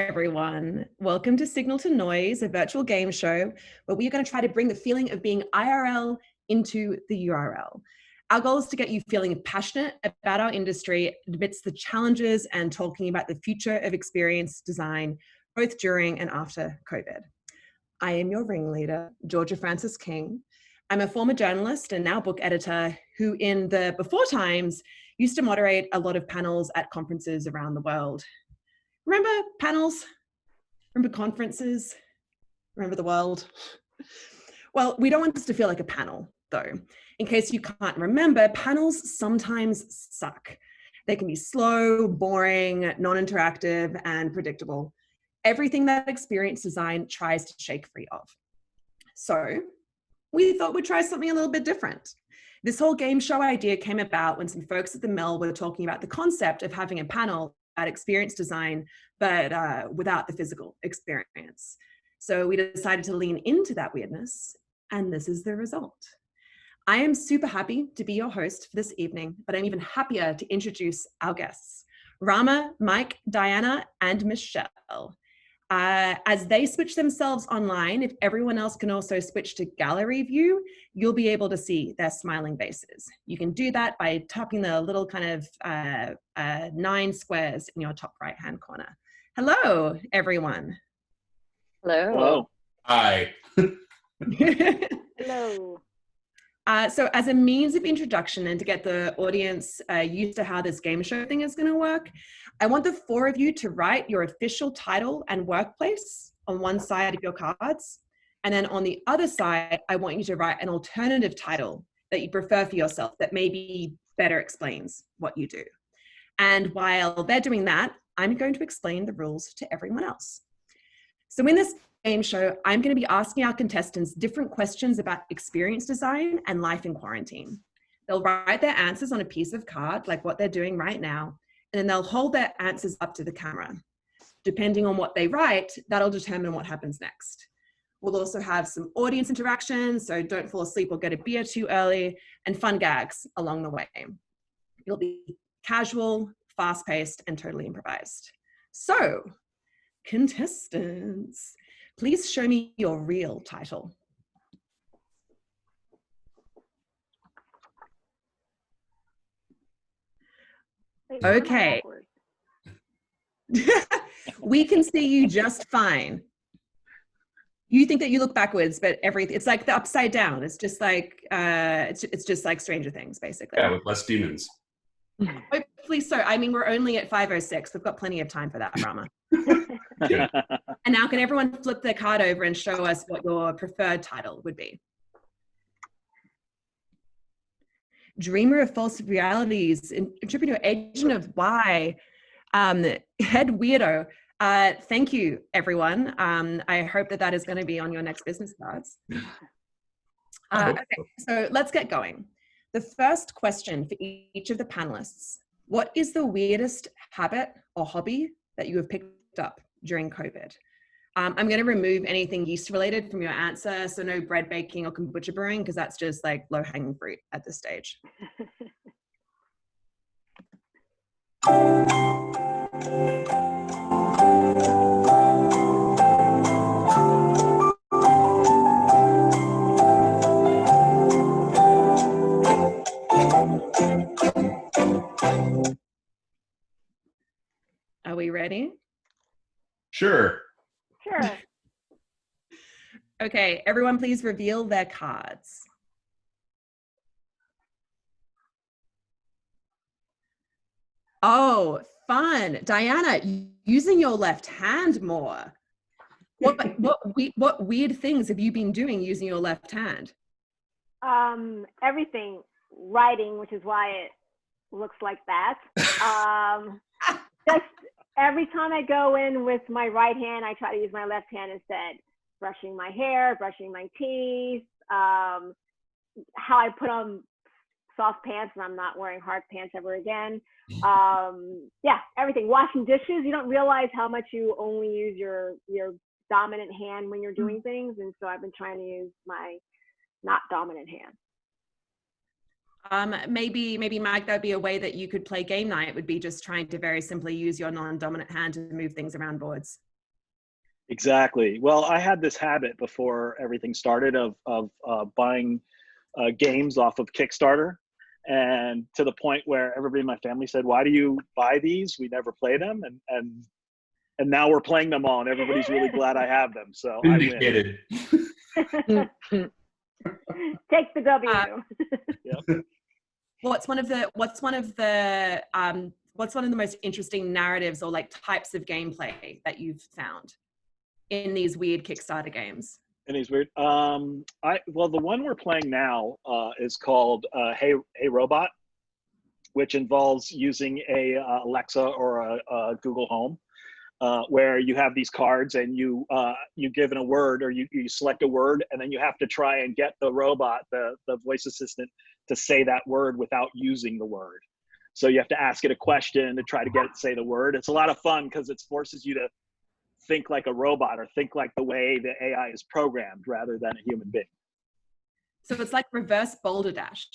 everyone. Welcome to Signal to Noise, a virtual game show where we are going to try to bring the feeling of being IRL into the URL. Our goal is to get you feeling passionate about our industry amidst the challenges and talking about the future of experience design, both during and after COVID. I am your ringleader, Georgia Francis King. I'm a former journalist and now book editor who in the before times used to moderate a lot of panels at conferences around the world. Remember panels? Remember conferences? Remember the world? Well, we don't want this to feel like a panel, though. In case you can't remember, panels sometimes suck. They can be slow, boring, non-interactive, and predictable. Everything that experience design tries to shake free of. So we thought we'd try something a little bit different. This whole game show idea came about when some folks at the Mill were talking about the concept of having a panel at experience design, but without the physical experience. So we decided to lean into that weirdness, and this is the result. I am super happy to be your host for this evening, but I'm even happier to introduce our guests, Rama, Mike, Diana, and Michelle. As they switch themselves online, if everyone else can also switch to gallery view, you'll be able to see their smiling faces. You can do that by tapping the little kind of 9 squares in your top right-hand corner. Hello, everyone. Hello. Hello. Hi. Hello. So as a means of introduction and to get the audience used to how this game show thing is going to work, I want the 4 of you to write your official title and workplace on one side of your cards. And then on the other side, I want you to write an alternative title that you prefer for yourself that maybe better explains what you do. And while they're doing that, I'm going to explain the rules to everyone else. So in this game show, I'm going to be asking our contestants different questions about experience design and life in quarantine. They'll write their answers on a piece of card, like what they're doing right now, and then they'll hold their answers up to the camera. Depending on what they write, that'll determine what happens next. We'll also have some audience interaction, so don't fall asleep or get a beer too early, and fun gags along the way. It'll be casual, fast-paced, and totally improvised. So, contestants, please show me your real title. Okay. We can see you just fine. You think that you look backwards, but it's like the upside down. It's just like it's just like Stranger Things, basically. Yeah, with less demons. Hopefully so. I mean, we're only at 5:06. We've got plenty of time for that, Rama. And now can everyone flip their card over and show us what your preferred title would be? Dreamer of false realities, interpreter, agent of why, head weirdo. Thank you, everyone. I hope that that is going to be on your next business cards. Okay, so let's get going. The first question for each of the panelists: what is the weirdest habit or hobby that you have picked up during COVID? I'm going to remove anything yeast related from your answer. So no bread baking or kombucha brewing, because that's just like low hanging fruit at this stage. Are we ready? Sure. Sure. Okay, everyone please reveal their cards. Oh, fun. Diana, using your left hand more. What weird things have you been doing using your left hand? Everything. Writing, which is why it looks like that. Just every time I go in with my right hand, I try to use my left hand instead. Brushing my hair, brushing my teeth, how I put on soft pants and I'm not wearing hard pants ever again. Yeah, everything. Washing dishes, you don't realize how much you only use your dominant hand when you're doing things. And so I've been trying to use my not dominant hand. Maybe Mike, that'd be a way that you could play game night, would be just trying to very simply use your non-dominant hand to move things around boards. Exactly. Well, I had this habit before everything started of buying games off of Kickstarter, and to the point where everybody in my family said, "Why do you buy these? We never play them." And now we're playing them all, and everybody's really glad I have them. So I win. Vindicated. Take the W. What's one of the most interesting narratives or like types of gameplay that you've found in these weird Kickstarter games? And he's weird. The one we're playing now is called Hey Robot, which involves using a Alexa or a Google Home, where you have these cards and you give in a word, or you select a word, and then you have to try and get the robot, the voice assistant, to say that word without using the word. So you have to ask it a question to try to get it to say the word. It's a lot of fun because it forces you to think like a robot, or think like the way the AI is programmed, rather than a human being. So it's like reverse Boulder Dash.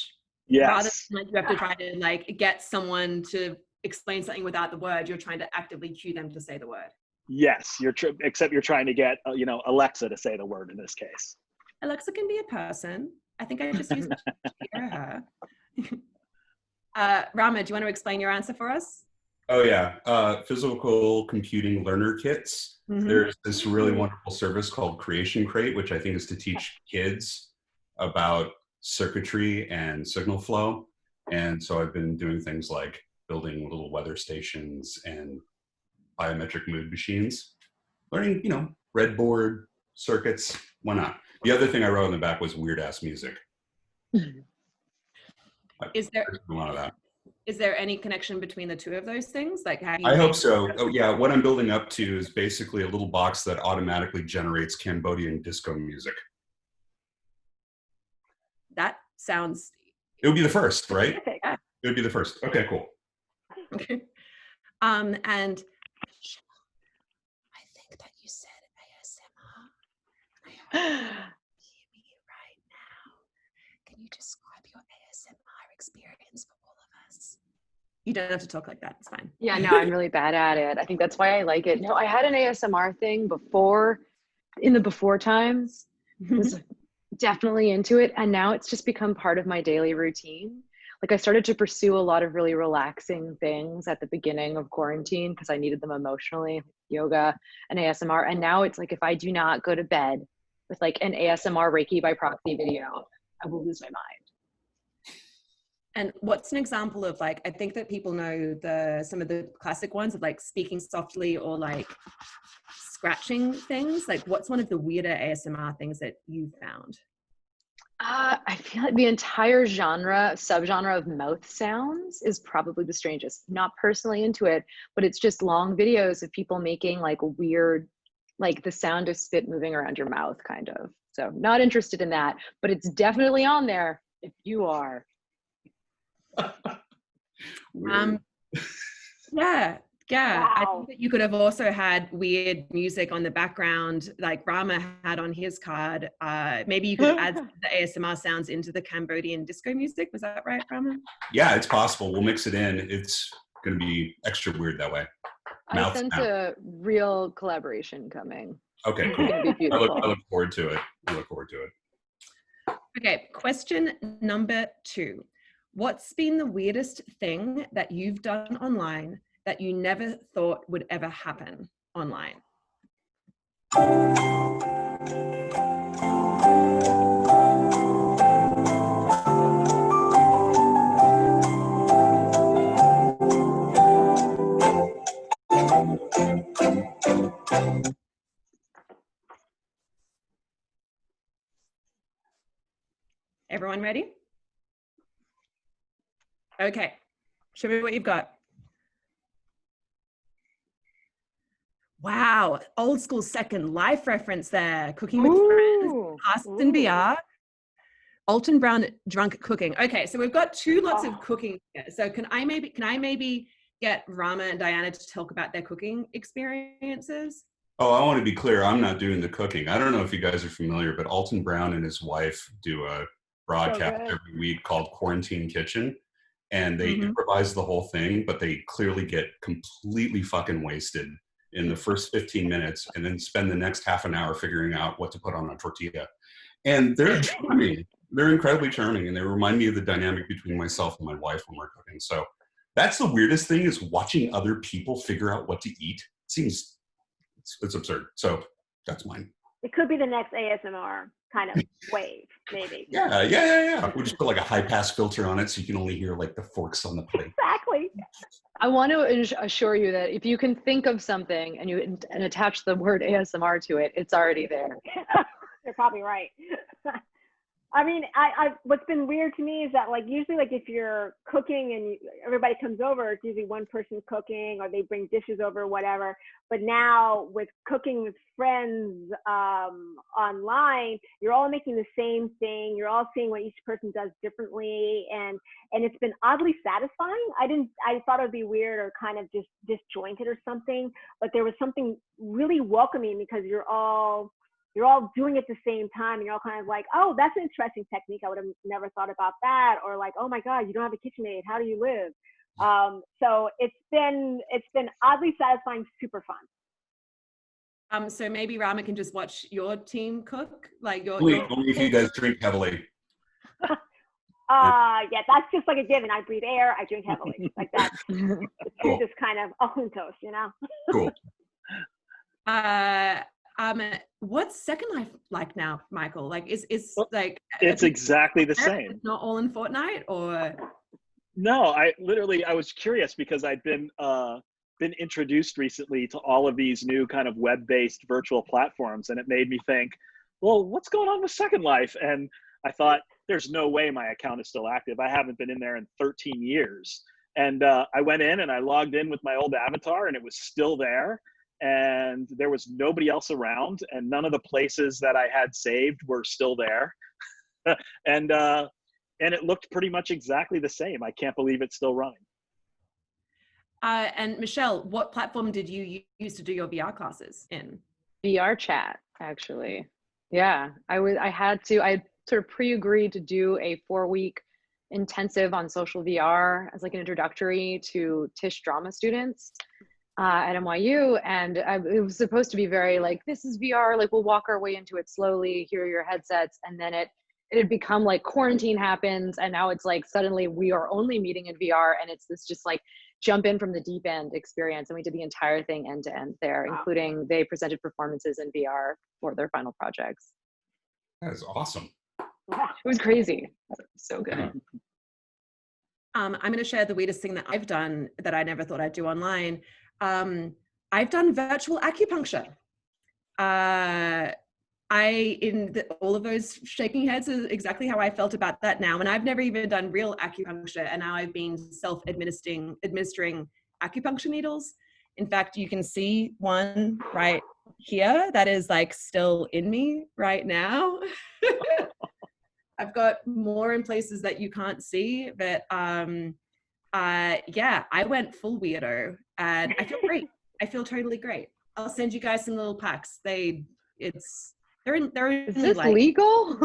Yes. Rather than like you have to try to like get someone to explain something without the word, you're trying to actively cue them to say the word. Yes, except you're trying to get Alexa to say the word in this case. Alexa can be a person. I think I just used to hear her. Rama, do you want to explain your answer for us? Oh yeah, physical computing learner kits. Mm-hmm. There's this really wonderful service called Creation Crate, which I think is to teach kids about circuitry and signal flow. And so I've been doing things like building little weather stations and biometric mood machines, learning, breadboard circuits. Why not? The other thing I wrote on the back was weird ass music. Is there a lot of that? Is there any connection between the two of those things? Like, how do you I hope so. Oh yeah, what I'm building up to is basically a little box that automatically generates Cambodian disco music. That sounds. It would be the first, right? Yeah. It would be the first. Okay, cool. Okay. And I think that you said ASMR. I hear me right now. Can you describe your ASMR experience for all of us? You don't have to talk like that. It's fine. Yeah, no, I'm really bad at it. I think that's why I like it. No, I had an ASMR thing before, in the before times. I was definitely into it. And now it's just become part of my daily routine. Like, I started to pursue a lot of really relaxing things at the beginning of quarantine because I needed them emotionally, yoga and ASMR. And now it's like, if I do not go to bed with like an ASMR Reiki by proxy video, I will lose my mind. And what's an example of, like, I think that people know some of the classic ones of like speaking softly or like scratching things. Like, what's one of the weirder ASMR things that you've found? I feel like the entire subgenre of mouth sounds is probably the strangest. Not personally into it, but it's just long videos of people making like weird, like the sound of spit moving around your mouth, kind of. So not interested in that, but it's definitely on there if you are. Yeah. Wow. I think that you could have also had weird music on the background, like Rama had on his card. Maybe you could add the ASMR sounds into the Cambodian disco music. Was that right, Rama? Yeah, it's possible. We'll mix it in. It's going to be extra weird that way. I sense a real collaboration coming. Okay, cool. It's gonna be beautiful. I look forward to it. Okay, question number 2. What's been the weirdest thing that you've done online that you never thought would ever happen online? Everyone ready? Okay, show me what you've got. Wow, old school Second Life reference there. Cooking with friends, Carsten BR, Alton Brown drunk cooking. Okay, so we've got 2 lots of cooking here. So can I maybe get Rama and Diana to talk about their cooking experiences? Oh, I want to be clear. I'm not doing the cooking. I don't know if you guys are familiar, but Alton Brown and his wife do a broadcast every week called Quarantine Kitchen. And they improvise the whole thing, but they clearly get completely fucking wasted in the first 15 minutes and then spend the next half an hour figuring out what to put on a tortilla. And they're charming. They're incredibly charming, and they remind me of the dynamic between myself and my wife when we're cooking. So that's the weirdest thing, is watching other people figure out what to eat. It seems, it's absurd. So that's mine. It could be the next ASMR kind of wave, maybe. Yeah. We'll just put like a high pass filter on it so you can only hear like the forks on the plate. Exactly. I want to assure you that if you can think of something and attach the word ASMR to it, it's already there. You're probably right. I mean, what's been weird to me is that, like, usually, like, if you're cooking and everybody comes over, it's usually one person cooking, or they bring dishes over or whatever. But now with cooking with friends online, you're all making the same thing. You're all seeing what each person does differently, and it's been oddly satisfying. I thought it would be weird or kind of just disjointed or something, but there was something really welcoming, because you're all doing it at the same time, and you're all kind of like, oh, that's an interesting technique. I would have never thought about that. Or like, oh my God, you don't have a KitchenAid. How do you live? So it's been oddly satisfying, super fun. So maybe Rama can just watch your team cook, like your Only if you guys drink heavily. Yeah, that's just like a given. I breathe air, I drink heavily. Like that. It's just kind of ajuntos, you know? Cool. What's Second Life like now, Michael? Like, is like, it's exactly the same. Not all in Fortnite, or? No, I was curious because I'd been introduced recently to all of these new kind of web-based virtual platforms, and it made me think, well, what's going on with Second Life? And I thought, there's no way my account is still active. I haven't been in there in 13 years. And I went in and I logged in with my old avatar, and it was still there. And there was nobody else around, and none of the places that I had saved were still there. And it looked pretty much exactly the same. I can't believe it's still running. And Michelle, what platform did you use to do your VR classes in? VR chat, actually. Yeah, I sort of pre-agreed to do a 4-week intensive on social VR as like an introductory to Tisch drama students at NYU. And it was supposed to be very like, this is VR, like we'll walk our way into it slowly, here are your headsets. And then it had become like quarantine happens, and now it's like suddenly we are only meeting in VR, and it's this just like jump in from the deep end experience. And we did the entire thing end to end there, including they presented performances in VR for their final projects. That is awesome. It was crazy. So good. I'm going to share the weirdest thing that I've done that I never thought I'd do online. I've done virtual acupuncture. All of those shaking heads is exactly how I felt about that now. And I've never even done real acupuncture, and now I've been administering acupuncture needles. In fact, you can see one right here that is like still in me right now. I've got more in places that you can't see, but yeah, I went full weirdo, and I feel great. I feel totally great. I'll send you guys some little packs. They're in Is this legal?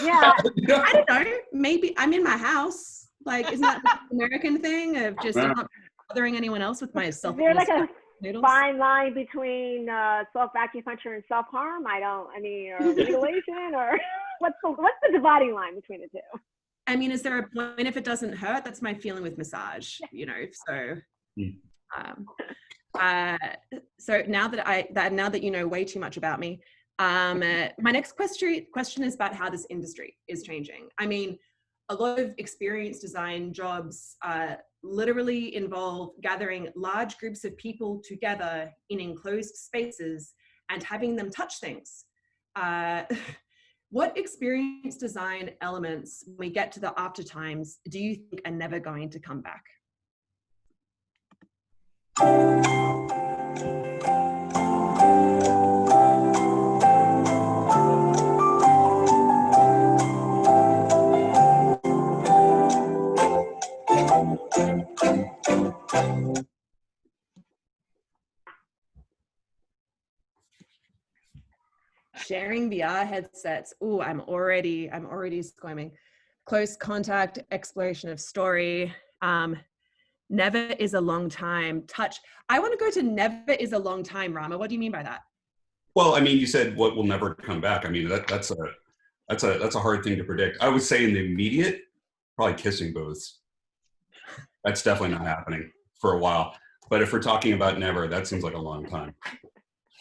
Yeah. I don't know. Maybe I'm in my house. Like, isn't that the American thing of just I'm not bothering anyone else with my self? Is there like a noodles? fine line between self-acupuncture and self-harm? Or mutilation, or what's the dividing line between the two? I mean, is there a point if it doesn't hurt? That's my feeling with massage, you know. So, so now that you know way too much about me, my next question is about how this industry is changing. I mean, a lot of experience design jobs literally involve gathering large groups of people together in enclosed spaces and having them touch things. What experience design elements, when we get to the after times, do you think are never going to come back? Sharing VR headsets. Ooh, I'm already squirming. Close contact, exploration of story. Never is a long time. Touch. I want to go to never is a long time, Rama. What do you mean by that? Well, I mean, you said what will never come back. I mean, that's a hard thing to predict. I would say in the immediate, probably kissing booths. That's definitely not happening for a while. But if we're talking about never, that seems like a long time.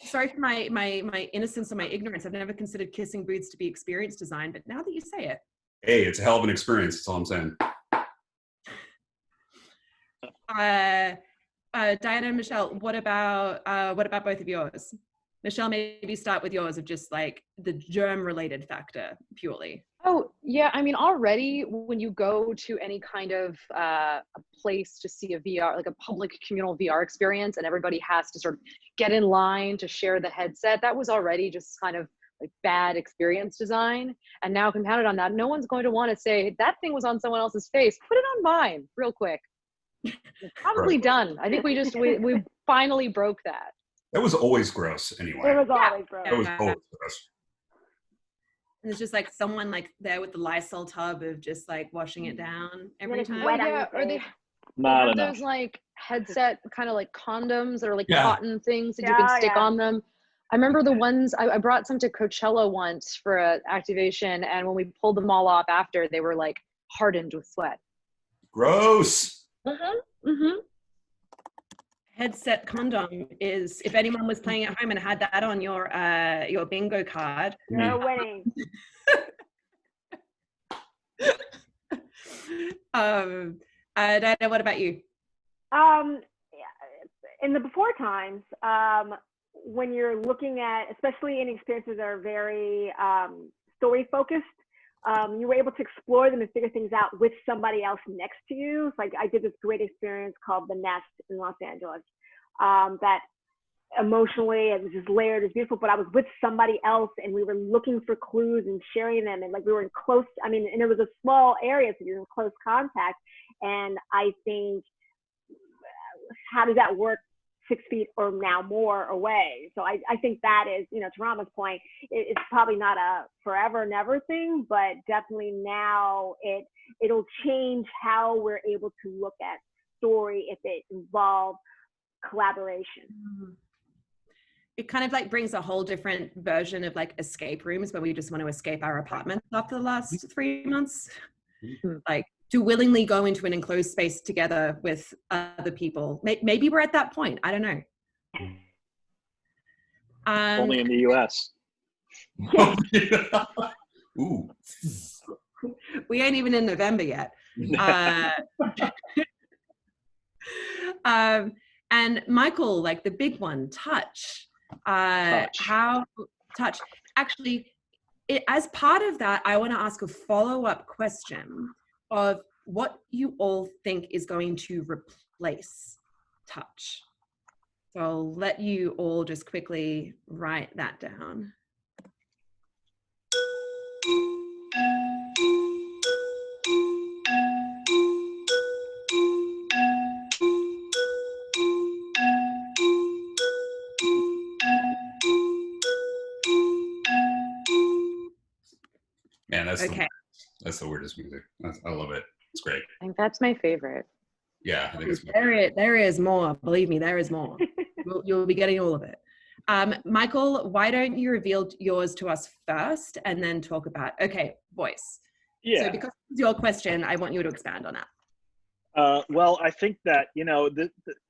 Sorry for my innocence or my ignorance. I've never considered kissing booths to be experience design, but now that you say it. Hey, it's a hell of an experience. That's all I'm saying. Diana and Michelle, what about both of yours? Michelle, maybe start with yours of just like the germ related factor purely. Oh, yeah. I mean, already when you go to any kind of a place to see a VR, like a public communal VR experience, and everybody has to sort of get in line to share the headset, that was already just kind of like bad experience design. And now compounded on that, no one's going to want to say that thing was on someone else's face. Put it on mine real quick. It's probably done. I think we finally broke that. That was always gross anyway. It was always gross. It was always gross. And there's just like someone like there with the Lysol tub of just like washing it down every it's time. wet on Yeah, your or they face. Not have enough. those like headset kind of like condoms that are like Yeah. cotton things that you can stick on them. I remember the ones I brought some to Coachella once for an activation, and when we pulled them all off after, they were like hardened with sweat. Gross. Headset condom is, if anyone was playing at home and had that on your bingo card. You're winning. Diana, what about you? In the before times, when you're looking at, especially in experiences that are very story focused, you were able to explore them and figure things out with somebody else next to you. It's like I did this great experience called The Nest in Los Angeles. That emotionally, it was just layered, it was beautiful, but I was with somebody else and we were looking for clues and sharing them, and like we were in close, I mean, and it was a small area, so you're in close contact. And I think, how does that work 6 feet or now more away? So I think that is, you know, to Rama's point, it's probably not a forever never thing, but definitely now it'll change how we're able to look at story if it involves collaboration. It kind of like brings a whole different version of like escape rooms where we just want to escape our apartments after the last 3 months. Like to willingly go into an enclosed space together with other people. Maybe we're at that point. I don't know. Only in the US. Ooh. We ain't even in November yet. And Michael, like the big one, touch. Touch. Actually, as part of that, I want to ask a follow-up question of what you all think is going to replace touch. So I'll let you all just quickly write that down. Man, that's Okay. that's the weirdest music. I love it. It's great. I think that's my favorite. Yeah, I think it's There is more. Believe me, there is more. You'll be getting all of it. Michael, why don't you reveal yours to us first and then talk about, okay, voice. Yeah. So because it's your question, I want you to expand on that. Well, I think that, you know,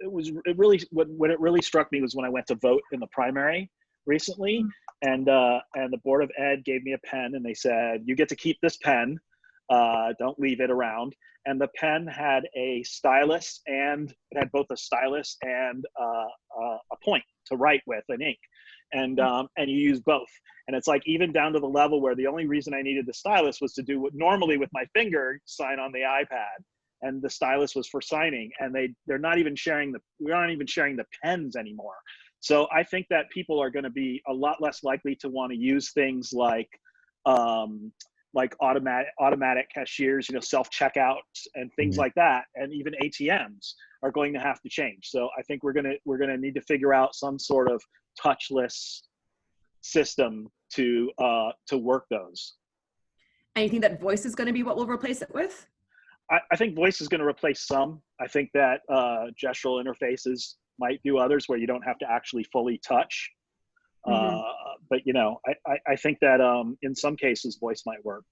when it really struck me was when I went to vote in the primary recently, and the Board of Ed gave me a pen and they said, you get to keep this pen, don't leave it around. And the pen had a stylus, and it had both a stylus and a point to write with an ink. And you use both. And it's like even down to the level where the only reason I needed the stylus was to do what normally with my finger, sign on the iPad. And the stylus was for signing, and we aren't even sharing the pens anymore. So I think that people are going to be a lot less likely to want to use things like automatic cashiers, you know, self-checkouts and things like that, and even ATMs are going to have to change. So I think we're gonna need to figure out some sort of touchless system to work those. And you think that voice is going to be what we'll replace it with? I think voice is going to replace some. I think that gestural interfaces might do others where you don't have to actually fully touch. But you know, I think that in some cases voice might work.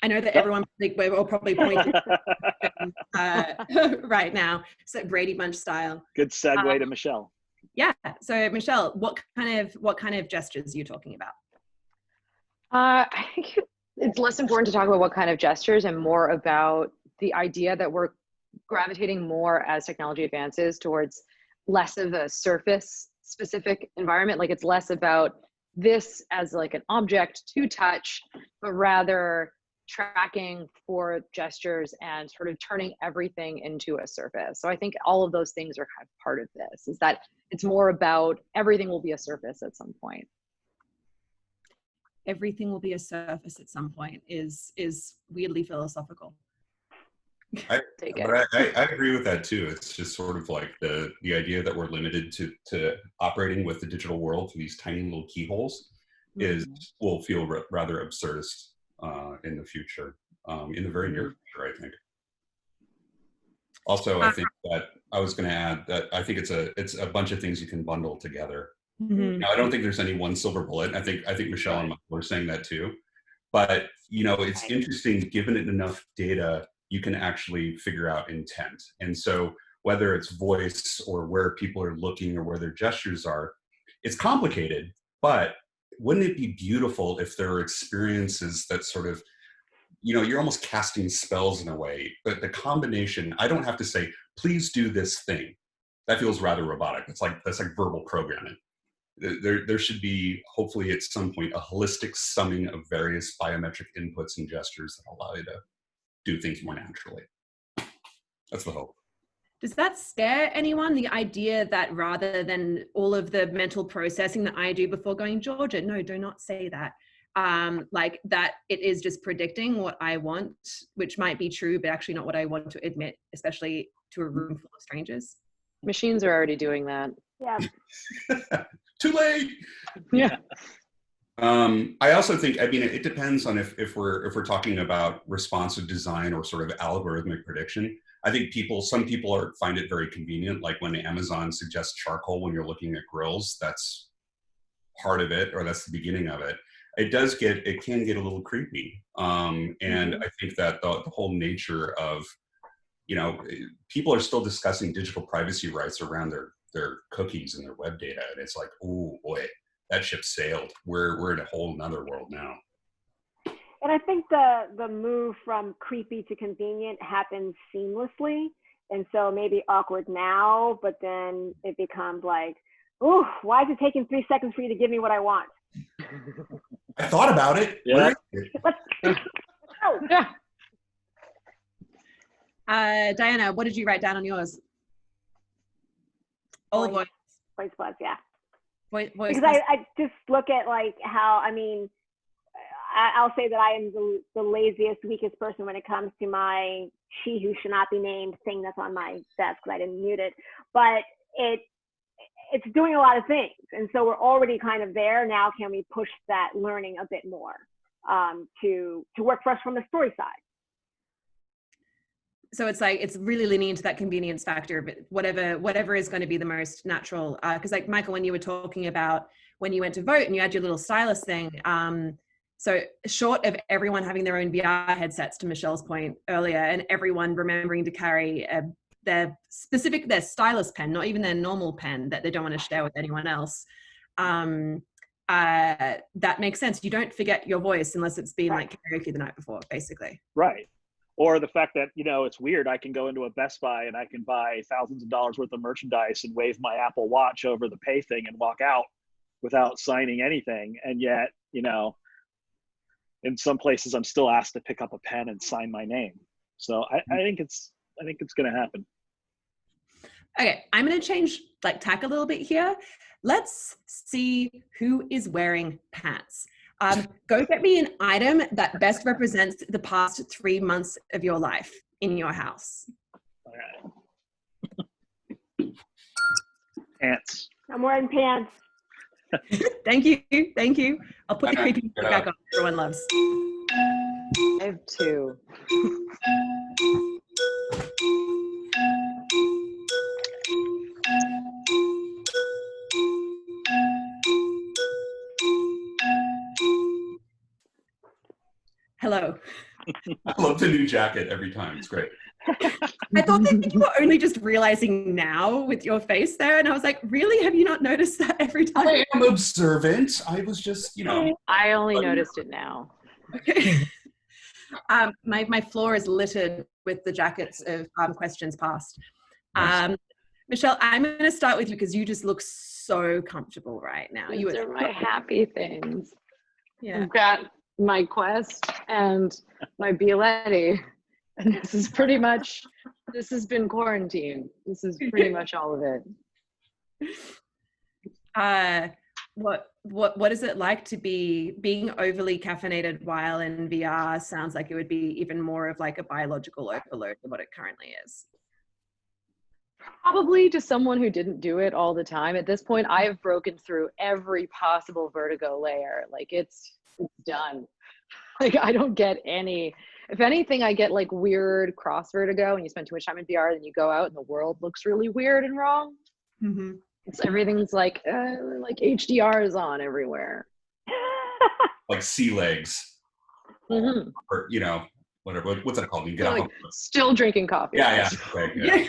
I know that everyone we're all probably pointing right now, so Brady Bunch style. Good segue to Michelle. Yeah. So Michelle, what kind of gestures are you talking about? I think it's less important to talk about what kind of gestures and more about the idea that we're gravitating more as technology advances towards less of a surface specific environment. Like it's less about this as like an object to touch, but rather tracking for gestures and sort of turning everything into a surface. So I think all of those things are kind of part of this, is that it's more about everything will be a surface at some point. Everything will be a surface at some point is weirdly philosophical. I agree with that too. It's just sort of like the idea that we're limited to operating with the digital world through these tiny little keyholes will feel rather absurdist in the future, in the very near future, I think. Also, I think that I was going to add that I think it's a bunch of things you can bundle together. Now, I don't think there's any one silver bullet. I think Michelle and Michael were saying that too. But you know, it's interesting, given it enough data, you can actually figure out intent. And so whether it's voice or where people are looking or where their gestures are, it's complicated, but wouldn't it be beautiful if there are experiences that sort of, you know, you're almost casting spells in a way, but the combination, I don't have to say, please do this thing. That feels rather robotic. That's like verbal programming. There should be, hopefully at some point, a holistic summing of various biometric inputs and gestures that allow you to do things more naturally. That's the hope. Does that scare anyone, the idea that rather than all of the mental processing that I do before going, Georgia, no, do not say that. Like that it is just predicting what I want, which might be true, but actually not what I want to admit, especially to a room full of strangers. Machines are already doing that. Yeah. Too late. Yeah. I also think, I mean, it depends on if we're talking about responsive design or sort of algorithmic prediction. I think some people find it very convenient, like when Amazon suggests charcoal when you're looking at grills. That's part of it, or that's the beginning of it. It can get a little creepy, and I think that the whole nature of, you know, people are still discussing digital privacy rights around their cookies and their web data, and it's like, oh boy, that ship sailed. We're in a whole nother world now. And I think the move from creepy to convenient happens seamlessly. And so maybe awkward now, but then it becomes like, oh, why is it taking 3 seconds for you to give me what I want? I thought about it. Yeah. Diana, what did you write down on yours? All voice. Voice plus, yeah. Voice because I just look at like how, I mean, I'll say that I am the laziest, weakest person when it comes to my she who should not be named thing that's on my desk because I didn't mute it. But it's doing a lot of things. And so we're already kind of there. Now can we push that learning a bit more to work for us from the story side? So it's like, it's really leaning into that convenience factor, but whatever is going to be the most natural. Because like Michael, when you were talking about when you went to vote and you had your little stylus thing, so short of everyone having their own VR headsets, to Michelle's point earlier, and everyone remembering to carry their stylus pen, not even their normal pen that they don't want to share with anyone else, that makes sense. You don't forget your voice unless it's been like karaoke the night before, basically. Right. Or the fact that, you know, it's weird. I can go into a Best Buy and I can buy thousands of dollars worth of merchandise and wave my Apple Watch over the pay thing and walk out without signing anything. And yet, you know, in some places I'm still asked to pick up a pen and sign my name. So I think it's going to happen. Okay, I'm going to change tack a little bit here. Let's see who is wearing pants. Go get me an item that best represents the past 3 months of your life in your house. All right. Pants. I'm wearing pants. Thank you. I'll put the creepy back on everyone loves. I have two. Hello. I love the new jacket every time. It's great. I thought that you were only just realizing now with your face there. And I was like, really? Have you not noticed that every time? I am observant. I was just, I only noticed it now. Okay. My floor is littered with the jackets of questions past. Nice. Michelle, I'm going to start with you because you just look so comfortable right now. These are my happy things. Yeah. I've got my Quest and my Bialetti. And this has been quarantine. This is pretty much all of it. What is it like to be being overly caffeinated while in VR? Sounds like it would be even more of like a biological overload than what it currently is. Probably to someone who didn't do it all the time. At this point, I have broken through every possible vertigo layer. Like it's done. Like I don't get any. If anything, I get like weird cross vertigo when you spend too much time in VR, then you go out and the world looks really weird and wrong. Mm-hmm. Everything's like HDR is on everywhere. Like sea legs. Mm-hmm. Or, whatever. What's that called? You get Like, off. still drinking coffee. Yeah. Okay, yeah.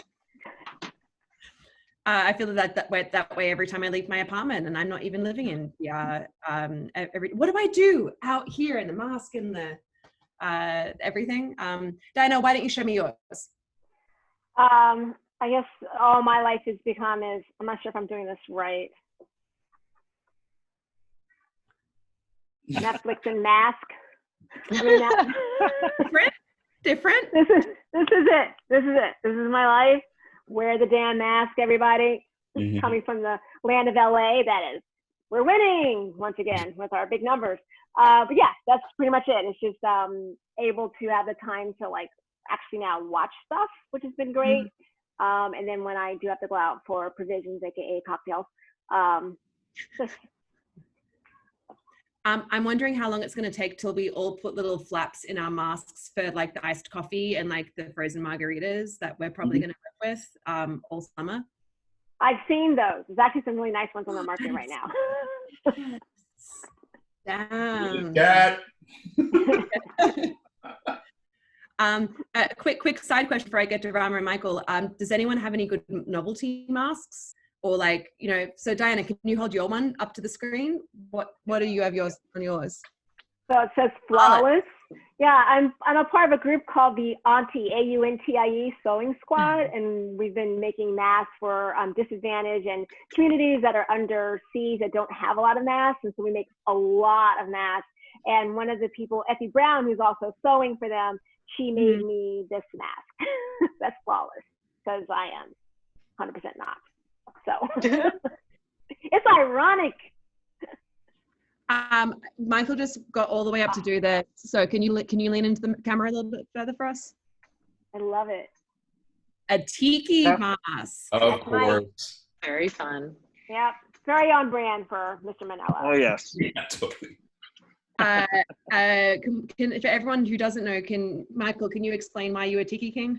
I feel that way every time I leave my apartment, and I'm not even living in VR. What do I do out here in the mask and the everything? Diana, why don't you show me yours? I guess all my life has become is, I'm not sure if I'm doing this right. Netflix and mask. I mean, Different. This is it. This is my life. Wear the damn mask, everybody. Mm-hmm. Coming from the land of LA, that is. We're winning once again with our big numbers. But yeah, that's pretty much it. It's just able to have the time to like actually now watch stuff, which has been great. And then when I do have to go out for provisions, aka cocktails, I'm wondering how long it's going to take till we all put little flaps in our masks for like the iced coffee and like the frozen margaritas that we're probably going to work with all summer. I've seen those. There's actually some really nice ones on the market right now. Damn. A quick side question before I get to Rama and Michael. Does anyone have any good novelty masks? Or like, so Diana, can you hold your one up to the screen? What do you have yours on yours? So it says flawless. Yeah, I'm a part of a group called the Auntie, AUNTIE Sewing Squad, and we've been making masks for disadvantaged and communities that are under siege that don't have a lot of masks, and so we make a lot of masks. And one of the people, Effie Brown, who's also sewing for them, she made me this mask. That's flawless, because I am 100% not. So it's ironic. Michael just got all the way up to do that. So can you lean into the camera a little bit further for us? I love it. A tiki mask. Of course. Very fun. Yep. Very on brand for Mr. Manella. Oh, yes. Yeah, totally. For everyone who doesn't know, Michael, can you explain why you were Tiki King?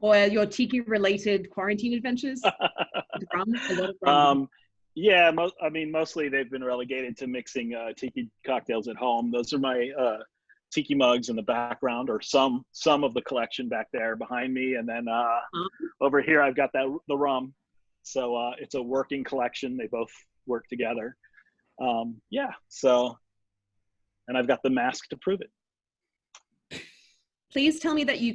Or your tiki-related quarantine adventures? Yeah, mostly they've been relegated to mixing tiki cocktails at home. Those are my tiki mugs in the background, or some of the collection back there behind me, and then over here I've got the rum. So it's a working collection. They both work together. Yeah. So, and I've got the mask to prove it. Please tell me that you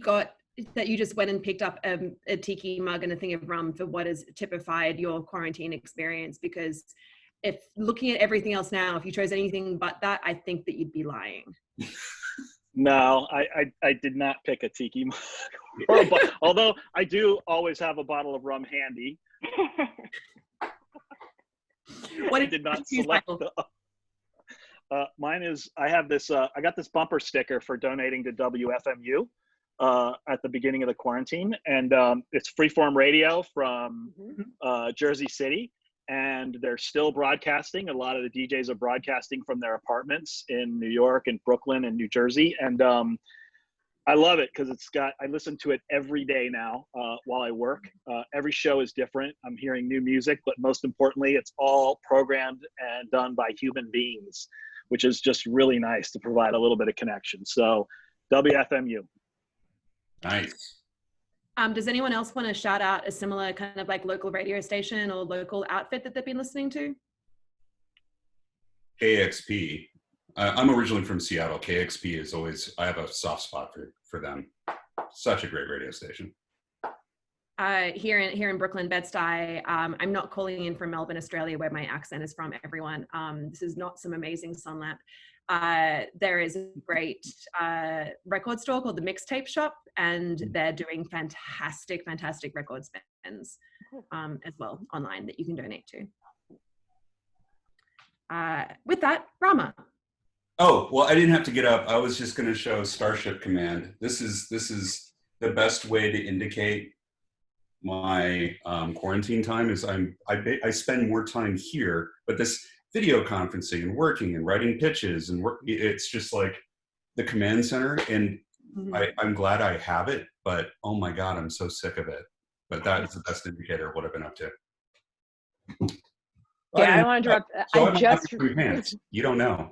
just went and picked up a tiki mug and a thing of rum for what has typified your quarantine experience, because if looking at everything else now, if you chose anything but that, I think that you'd be lying. No, I did not pick a tiki mug. Although I do always have a bottle of rum handy. What I did not select mine is, I have this, I got this bumper sticker for donating to WFMU. At the beginning of the quarantine, and it's Freeform Radio from Jersey City, and they're still broadcasting. A lot of the DJs are broadcasting from their apartments in New York and Brooklyn and New Jersey. And I love it because I listen to it every day now while I work. Every show is different. I'm hearing new music, but most importantly, it's all programmed and done by human beings, which is just really nice to provide a little bit of connection. So WFMU. Nice. Does anyone else want to shout out a similar kind of like local radio station or local outfit that they've been listening to? KXP. I'm originally from Seattle. KXP is always, I have a soft spot for them. Such a great radio station. Here in Brooklyn, Bed-Stuy. I'm not calling in from Melbourne, Australia, where my accent is from, everyone. This is not some amazing sun lamp. There is a great record store called the Mixtape Shop, and they're doing fantastic record spins as well online that you can donate to. With that, Rama. Oh, well, I didn't have to get up. I was just going to show Starship Command. This is the best way to indicate my quarantine time is I spend more time here, but this video conferencing and working and writing pitches and it's just like the command center, and I'm glad I have it, but oh my God, I'm so sick of it. But that is the best indicator of what I've been up to. Yeah, I want to interrupt. You don't know.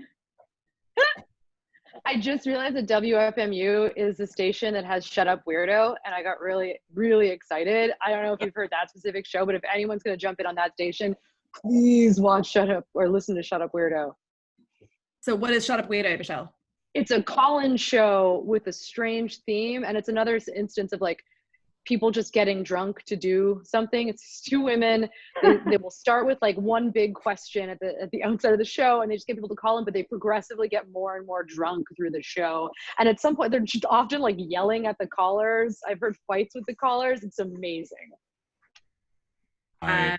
I just realized that WFMU is the station that has Shut Up Weirdo, and I got really, really excited. I don't know if you've heard that specific show, but if anyone's going to jump in on that station, please watch Shut Up or listen to Shut Up Weirdo. So what is Shut Up Weirdo, Michelle? It's a call-in show with a strange theme, and it's another instance of like people just getting drunk to do something. It's two women. They will start with like one big question at the outset of the show, and they just get people to call in, but they progressively get more and more drunk through the show. And at some point, they're just often like yelling at the callers. I've heard fights with the callers. It's amazing. I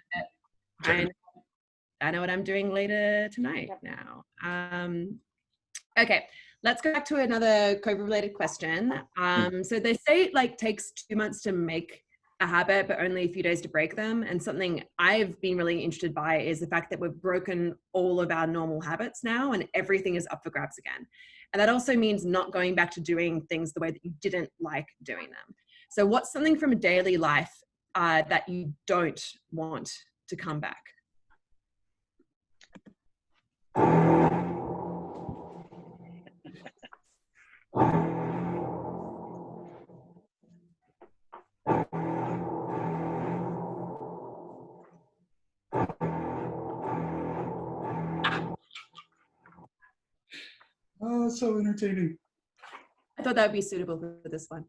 know what I'm doing later tonight now. Okay, let's go back to another COVID-related question. So they say it like takes 2 months to make a habit, but only a few days to break them. And something I've been really interested by is the fact that we've broken all of our normal habits now, and everything is up for grabs again. And that also means not going back to doing things the way that you didn't like doing them. So what's something from a daily life that you don't want to come back? Oh, so entertaining. I thought that would be suitable for this one.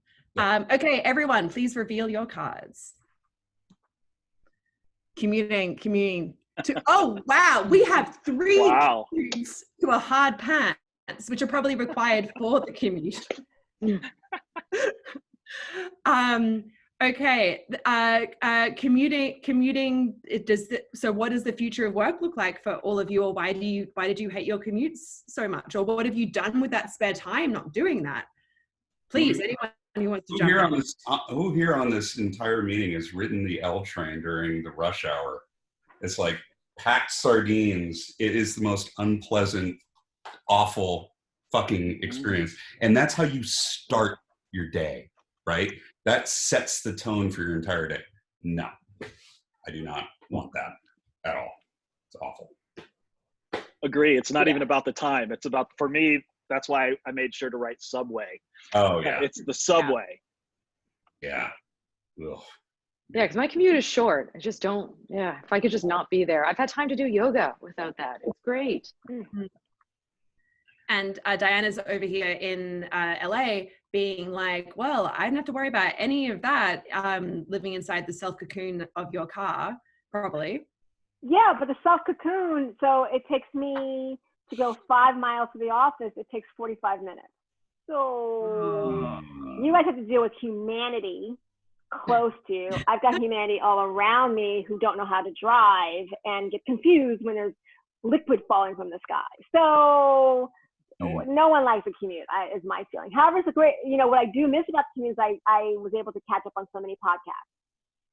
Okay, everyone, please reveal your cards. Commuting. Oh, wow. We have 3 commutes to a hard pass, which are probably required for the commute. Okay. Commuting. So what does the future of work look like for all of you? Or why did you hate your commutes so much? Or what have you done with that spare time not doing that? Please, anyone who wants to jump in. Who here on this entire meeting has ridden the L train during the rush hour? It's like packed sardines. It is the most unpleasant, awful fucking experience. And that's how you start your day, right? That sets the tone for your entire day. No, I do not want that at all. It's awful. Agree. It's not even about the time. It's about, for me, that's why I made sure to write subway. Oh, yeah. It's the subway. Yeah. Ugh. Yeah, because my commute is short. I just don't, if I could just not be there. I've had time to do yoga without that. It's great. Mm-hmm. And Diana's over here in LA being like, well, I don't have to worry about any of that living inside the self-cocoon of your car, probably. Yeah, but the self-cocoon, so it takes me to go 5 miles to the office, it takes 45 minutes. So you guys have to deal with humanity close to you. I've got humanity all around me who don't know how to drive and get confused when there's liquid falling from the sky. So no one likes the commute, is my feeling. However, it's a great, what I do miss about the commute is I was able to catch up on so many podcasts.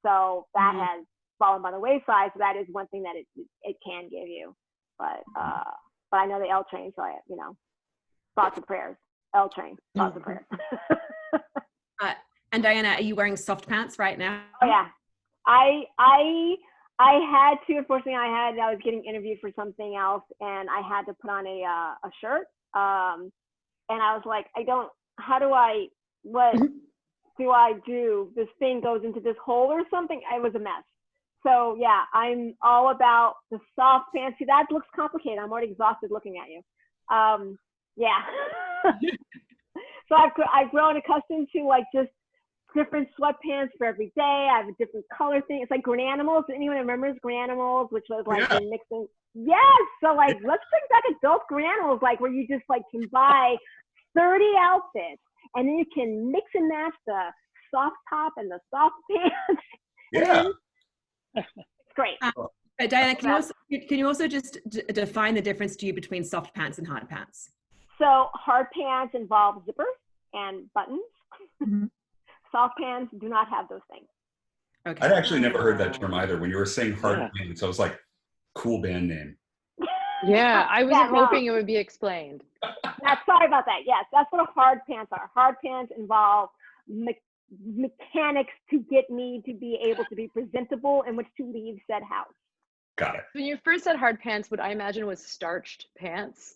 So that has fallen by the wayside. So that is one thing that it can give you. But I know the L train, so thoughts and prayers. L train, thoughts and prayers. And Diana, are you wearing soft pants right now? Oh yeah, I had to. Unfortunately, I was getting interviewed for something else, and I had to put on a shirt. And I was like, what do I do? This thing goes into this hole or something. It was a mess. So yeah, I'm all about the soft pants. See, that looks complicated. I'm already exhausted looking at you. Yeah. So I've grown accustomed to like just different sweatpants for every day. I have a different color thing. It's like Granimals. Anyone remembers Granimals, which was like mixing? Yes. So like, let's bring back adult Granimals, like where you just like can buy 30 outfits and then you can mix and match the soft top and the soft pants. Yeah. It's great. But Diana, can you also just define the difference to you between soft pants and hard pants? So hard pants involve zippers and buttons. Mm-hmm. Soft pants do not have those things. Okay. I'd actually never heard that term either. When you were saying hard pants, I was like, cool band name. Yeah, I was hoping it would be explained. Sorry about that. Yes, that's what hard pants are. Hard pants involve mechanics to get me to be able to be presentable in which to leave said house. Got it. When you first said hard pants, what I imagine was starched pants.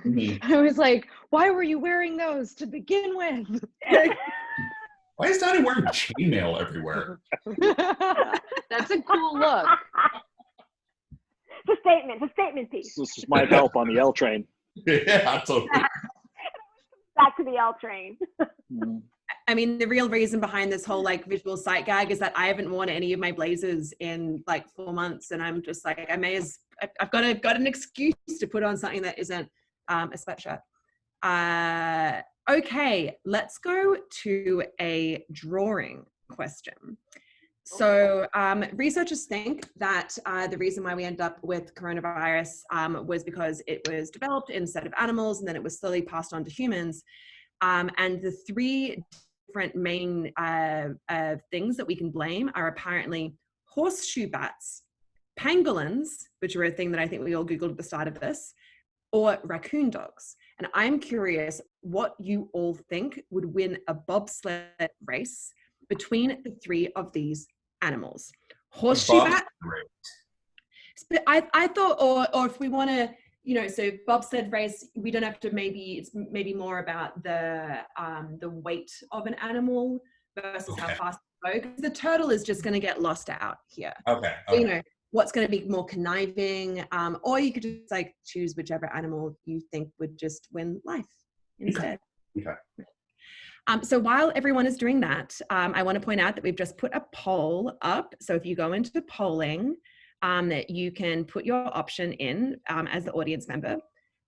Mm-hmm. I was like, why were you wearing those to begin with? Why is Donnie wearing chainmail everywhere? That's a cool look. It's a statement piece. This might help on the L train. Yeah, totally. Back to the L train. I mean, the real reason behind this whole like visual sight gag is that I haven't worn any of my blazers in like 4 months, and I'm just like, I've got an excuse to put on something that isn't a sweatshirt. Okay, let's go to a drawing question. So researchers think that the reason why we end up with coronavirus was because it was developed in a set of animals and then it was slowly passed on to humans. And the three different main things that we can blame are apparently horseshoe bats, pangolins, which are a thing that I think we all Googled at the start of this, or raccoon dogs. And I'm curious what you all think would win a bobsled race between the three of these animals. Horseshoe bat. I thought, or if we want to, so bobsled race, we don't have to, it's maybe more about the weight of an animal versus how fast it goes. Because the turtle is just going to get lost out here. Okay. So, what's going to be more conniving, or you could just like choose whichever animal you think would just win life instead. Okay. So while everyone is doing that, I want to point out that we've just put a poll up. So if you go into polling, that you can put your option in as the audience member.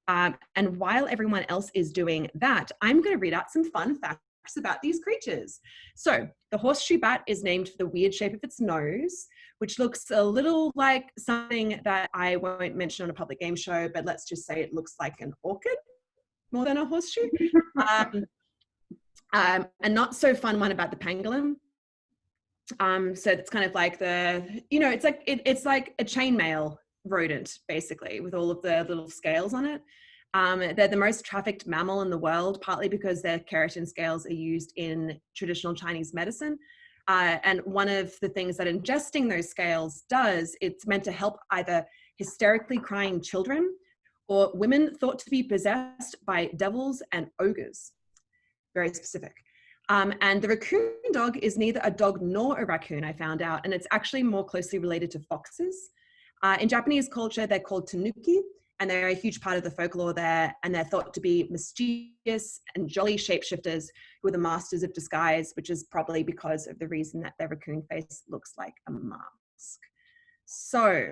And while everyone else is doing that, I'm going to read out some fun facts about these creatures. So the horseshoe bat is named for the weird shape of its nose, which looks a little like something that I won't mention on a public game show, but let's just say it looks like an orchid more than a horseshoe. And not so fun one about the pangolin. So it's kind of like it's like a chainmail rodent, basically, with all of the little scales on it. They're the most trafficked mammal in the world, partly because their keratin scales are used in traditional Chinese medicine. And one of the things that ingesting those scales does, it's meant to help either hysterically crying children or women thought to be possessed by devils and ogres. Very specific. And the raccoon dog is neither a dog nor a raccoon, I found out, and it's actually more closely related to foxes. In Japanese culture, they're called tanuki, and they're a huge part of the folklore there, and they're thought to be mischievous and jolly shapeshifters who are the masters of disguise, which is probably because of the reason that their raccoon face looks like a mask. So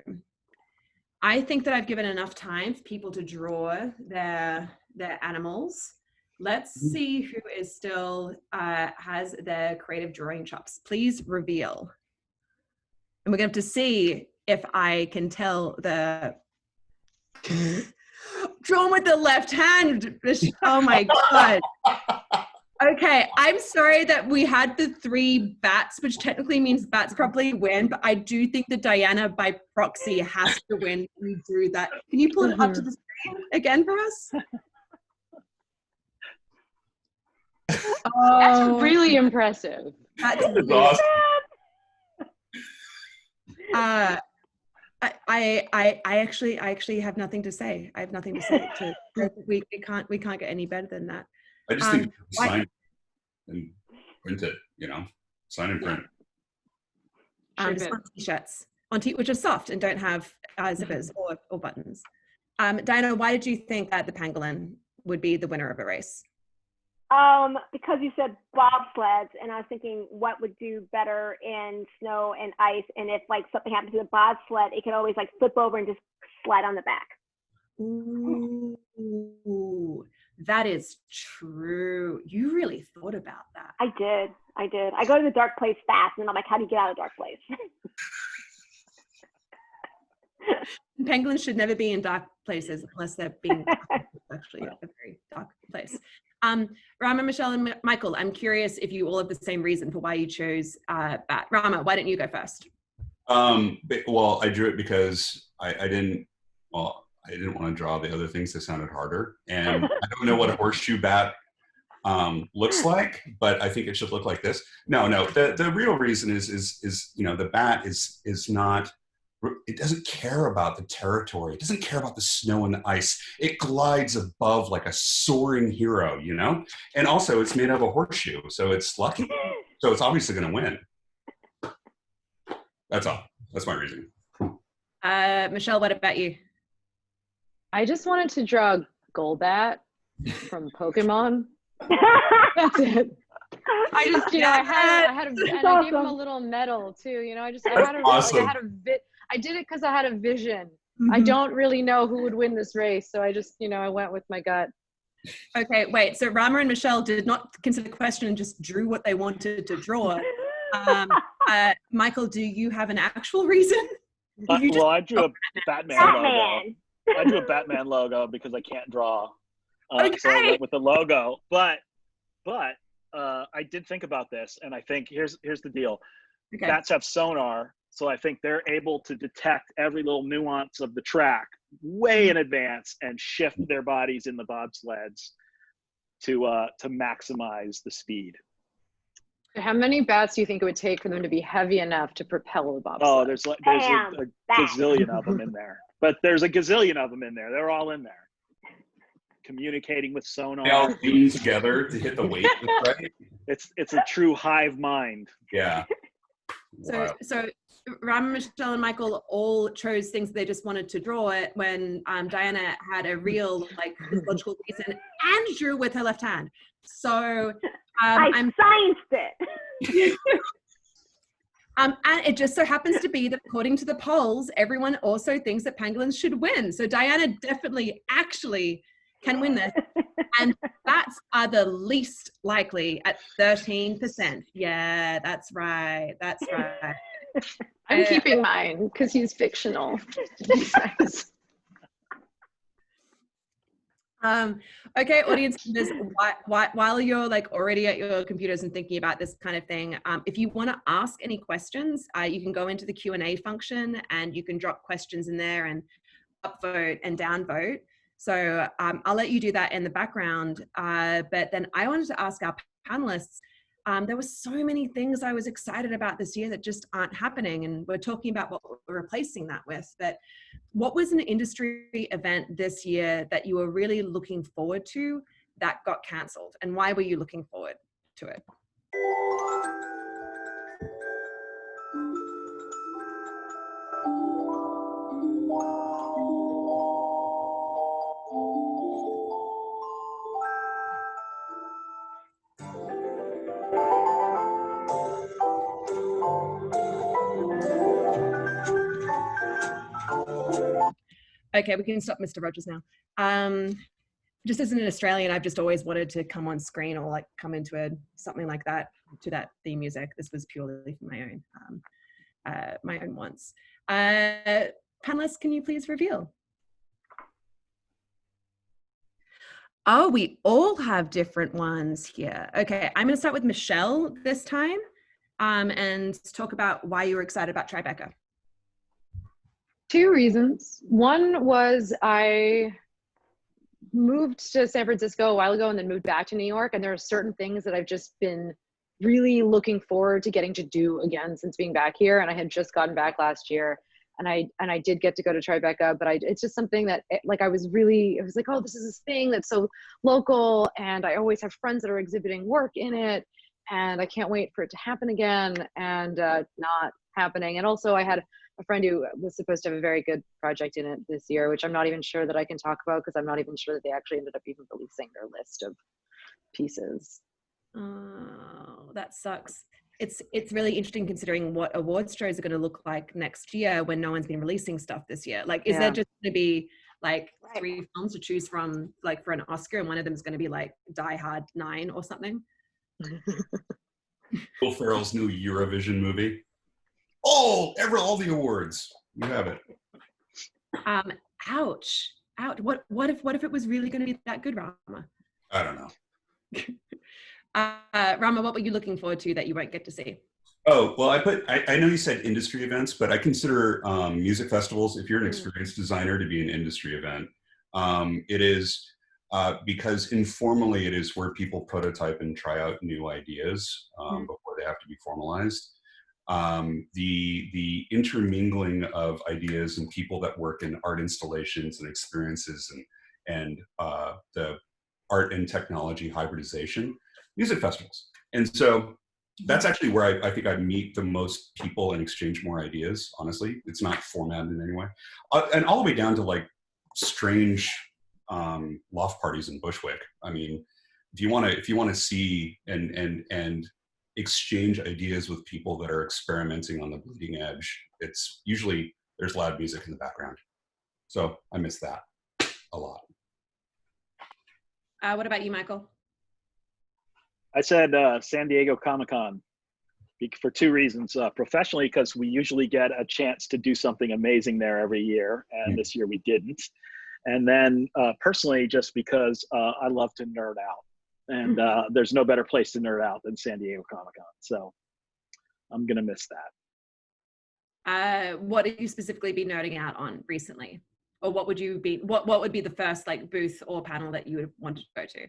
I think that I've given enough time for people to draw their animals. Let's see who is still has their creative drawing chops. Please reveal. And we're going to have to see if I can tell the drawn with the left hand. Oh my God. Okay, I'm sorry that we had the 3 bats, which technically means bats probably win, but I do think that Diana by proxy has to win. We drew that. Can you pull it up to the screen again for us? Oh, That's really impressive. that's That's awesome. I actually have nothing to say. I have nothing to say. We can't get any better than that. I just think why- sign and print it, you know, sign and print. Just on t-shirts, which are soft and don't have zippers or buttons. Diana, why did you think that the pangolin would be the winner of a race? Because you said bobsleds, and I was thinking what would do better in snow and ice, and if like something happened to the bobsled, it could always like flip over and just slide on the back. Ooh, that is true. You really thought about that. I did. I go to the dark place fast, and I'm like, how do you get out of the dark place? Penguins should never be in dark places unless they're being actually a very dark place. Rama, Michelle, and Michael, I'm curious if you all have the same reason for why you chose bat. Rama, why don't you go first? Well, I drew it because I didn't want to draw the other things that sounded harder. And I don't know what a horseshoe bat looks like, but I think it should look like this. No, the real reason is, you know, the bat is not, it doesn't care about the territory. It doesn't care about the snow and the ice. It glides above like a soaring hero, you know? And also it's made of a horseshoe, so it's lucky. So it's obviously going to win. That's all. That's my reasoning. Michelle, what about you? I just wanted to draw Golbat from Pokemon. That's it. I just, you know, I gave him a little medal too. You know, I had a, awesome. like, I did it because I had a vision. I don't really know who would win this race, so I just, you know, I went with my gut. Okay, wait. So Rama and Michelle did not consider the question and just drew what they wanted to draw. Michael, do you have an actual reason? Well, I drew a Batman logo. I drew a Batman logo because I can't draw. Okay. So I went with the logo. But I did think about this, and I think here's the deal. Okay. Bats have sonar, so I think they're able to detect every little nuance of the track way in advance and shift their bodies in the bobsleds to maximize the speed. How many bats do you think it would take for them to be heavy enough to propel the bobsled? Oh, there's a gazillion of them in there. But there's a gazillion of them in there. They're all in there, communicating with sonar. They all beam together to hit the weight, right? It's a true hive mind. Yeah. So Rama, Michelle, and Michael all chose things they just wanted to draw it when Diana had a real like logical reason and drew with her left hand. So I'm scienced it. And it just so happens to be that according to the polls, everyone also thinks that pangolins should win. So Diana definitely actually can win this. And bats are the least likely at 13%. Yeah, that's right. That's right. I'm keeping mine because he's fictional. Okay, audience members, while you're like already at your computers and thinking about this kind of thing, if you want to ask any questions, you can go into the Q&A function and you can drop questions in there and upvote and downvote. So I'll let you do that in the background. But then I wanted to ask our panelists, there were so many things I was excited about this year that just aren't happening. And we're talking about what we're replacing that with. But what was an industry event this year that you were really looking forward to that got canceled? And why were you looking forward to it? Okay, we can stop Mr. Rogers now. Just as an Australian, I've just always wanted to come on screen or like come into something like that, to that theme music. This was purely for my own wants. Panelists, can you please reveal? Oh, we all have different ones here. Okay, I'm going to start with Michelle this time, and talk about why you were excited about Tribeca. Two reasons. One was I moved to San Francisco a while ago and then moved back to New York. And there are certain things that I've just been really looking forward to getting to do again since being back here. And I had just gotten back last year, and I did get to go to Tribeca, but it's just something that like, I was like, oh, this is this thing that's so local. And I always have friends that are exhibiting work in it. And I can't wait for it to happen again, and not happening. And also I had a friend who was supposed to have a very good project in it this year, which I'm not even sure that I can talk about, because I'm not even sure that they actually ended up even releasing their list of pieces. Oh, that sucks. It's really interesting considering what award shows are going to look like next year when no one's been releasing stuff this year. Like, is there just going to be like 3 films to choose from, like for an Oscar, and one of them is going to be like Die Hard 9 or something? Will Ferrell's new Eurovision movie. All the awards. You have it. Ouch. What if it was really going to be that good, Rama? I don't know. Rama, what were you looking forward to that you won't get to see? Oh, well, I know you said industry events, but I consider music festivals, if you're an experienced designer, to be an industry event. It is because informally it is where people prototype and try out new ideas before they have to be formalized. The intermingling of ideas and people that work in art installations and experiences and the art and technology hybridization, music festivals. And so that's actually where I think I'd meet the most people and exchange more ideas, honestly. It's not formatted in any way. And all the way down to like strange loft parties in Bushwick. I mean, if you want to see and exchange ideas with people that are experimenting on the bleeding edge, it's usually there's loud music in the background. So I miss that a lot. What about you, Michael? I said San Diego Comic-Con for 2 reasons. Professionally, because we usually get a chance to do something amazing there every year, and this year we didn't. And then personally, just because I love to nerd out. And there's no better place to nerd out than San Diego Comic-Con. So I'm going to miss that. What have you specifically been nerding out on recently? Or what would be the first like booth or panel that you would want to go to?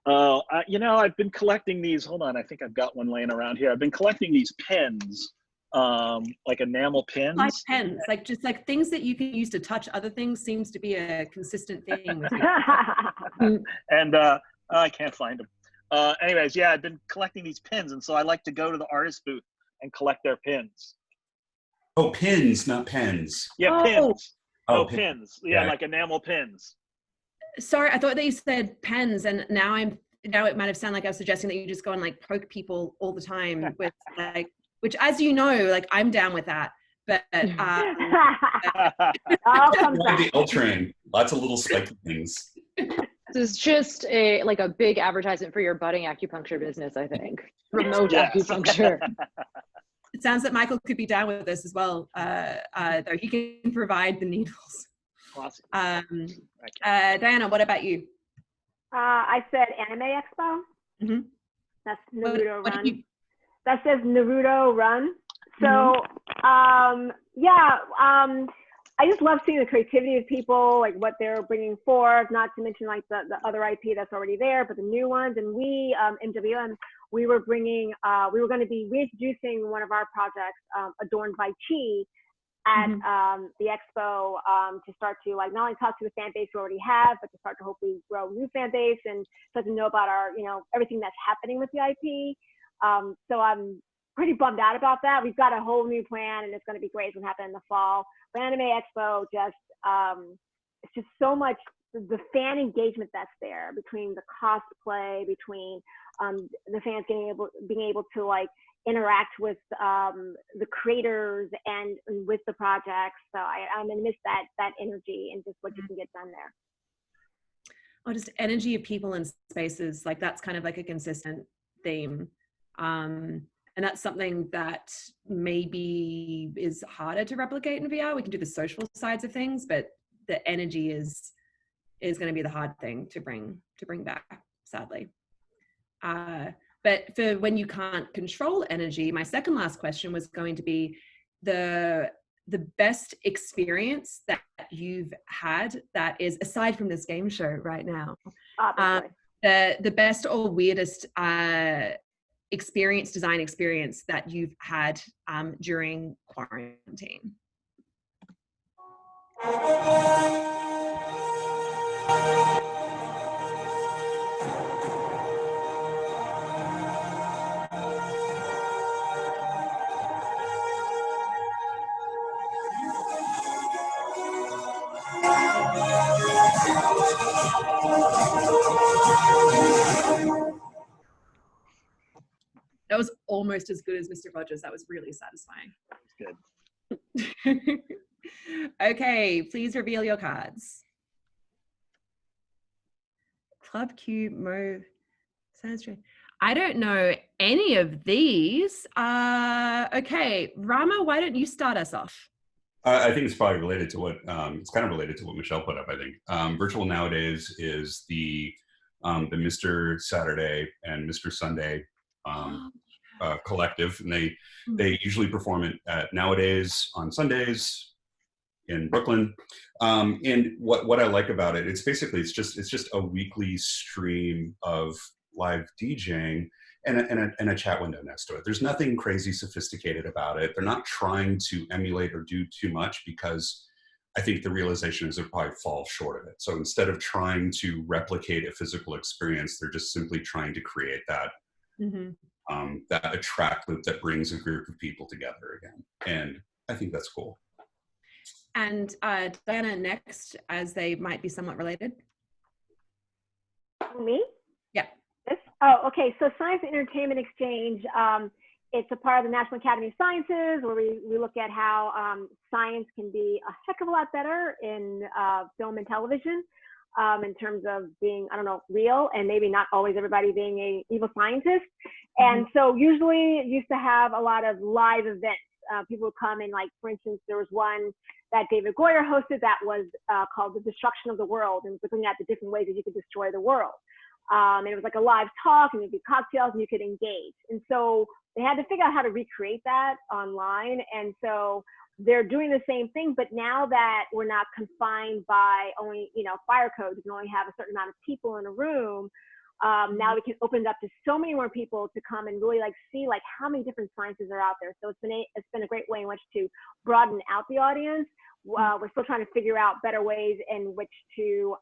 I've been collecting these. Hold on, I think I've got one laying around here. I've been collecting these pens, like enamel pens. Like pens, like just like things that you can use to touch other things seems to be a consistent thing with you. And I can't find them. Anyways, yeah, I've been collecting these pins, and so I like to go to the artist booth and collect their pins. Oh, pins, not pens. Yeah, pins. Oh, pins. Yeah, like enamel pins. Sorry, I thought that you said pens, and now it might have sounded like I was suggesting that you just go and like poke people all the time with like, which, as you know, like I'm down with that. But the L train, lots of little spiky things. This is just a big advertisement for your budding acupuncture business, I think. Remote acupuncture. It sounds that Michael could be down with this as well, though he can provide the needles. Awesome. Diana, what about you? I said Anime Expo. Mm-hmm. That's Naruto Run. That says Naruto Run. So, I just love seeing the creativity of people, like what they're bringing forth, not to mention like the other IP that's already there, but the new ones. And we, MWM, we were going to be reintroducing one of our projects, Adorned by Chi, at the expo, to start to like not only talk to the fan base we already have, but to start to hopefully grow new fan base and start to know about our, everything that's happening with the IP. So I'm pretty bummed out about that. We've got a whole new plan, and it's going to be great. It's going to happen in the fall. But Anime Expo just, it's just so much, the fan engagement that's there between the cosplay, between the fans being able to like interact with the creators and with the projects. So I'm going to miss that energy and just what you can get done there. Oh, just energy of people and spaces. Like that's kind of like a consistent theme. And that's something that maybe is harder to replicate in VR. We can do the social sides of things, but the energy is is going to be the hard thing to bring back, sadly. But for when you can't control energy, my second last question was going to be the best experience that you've had that is, aside from this game show right now, the best or weirdest design experience that you've had during quarantine. That was almost as good as Mr. Rogers. That was really satisfying. Good. Okay, please reveal your cards. Club Q, Mo, Sandstream. I don't know any of these. Okay, Rama, why don't you start us off? I think it's probably related to what it's kind of related to what Michelle put up. I think Virtual Nowadays is the Mr. Saturday and Mr. Sunday collective, and they usually perform it at Nowadays on Sundays in Brooklyn. And what I like about it, it's just a weekly stream of live DJing and a chat window next to it. There's nothing crazy sophisticated about it. They're not trying to emulate or do too much, because I think the realization is it probably falls short of it. So instead of trying to replicate a physical experience, they're just simply trying to create that that attract loop that brings a group of people together again. And I think that's cool. And Diana, next, as they might be somewhat related. Me? Yeah. Oh, okay. So Science and Entertainment Exchange, it's a part of the National Academy of Sciences, where we look at how science can be a heck of a lot better in film and television, in terms of being, I don't know, real, and maybe not always everybody being a evil scientist. And so usually it used to have a lot of live events. People would come and, like, for instance, there was one that David Goyer hosted that was called The Destruction of the World, and looking at the different ways that you could destroy the world. And it was like a live talk, and there'd be cocktails, and you could engage. And so they had to figure out how to recreate that online. And so they're doing the same thing, but now that we're not confined by only, fire codes, you can only have a certain amount of people in a room. Now we can open it up to so many more people to come and really see how many different sciences are out there. So it's been a great way in which to broaden out the audience. We're still trying to figure out better ways in which to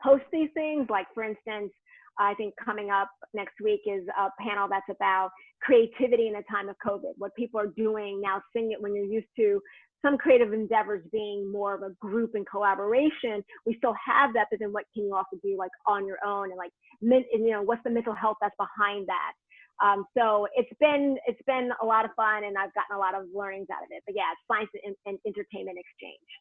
host these things. Like, for instance, I think coming up next week is a panel that's about creativity in the time of COVID, what people are doing now, seeing it when you're used to some creative endeavors being more of a group and collaboration. We still have that, but then what can you also do on your own, and what's the mental health that's behind that? So it's been a lot of fun, and I've gotten a lot of learnings out of it. But yeah, it's Science and Entertainment Exchange.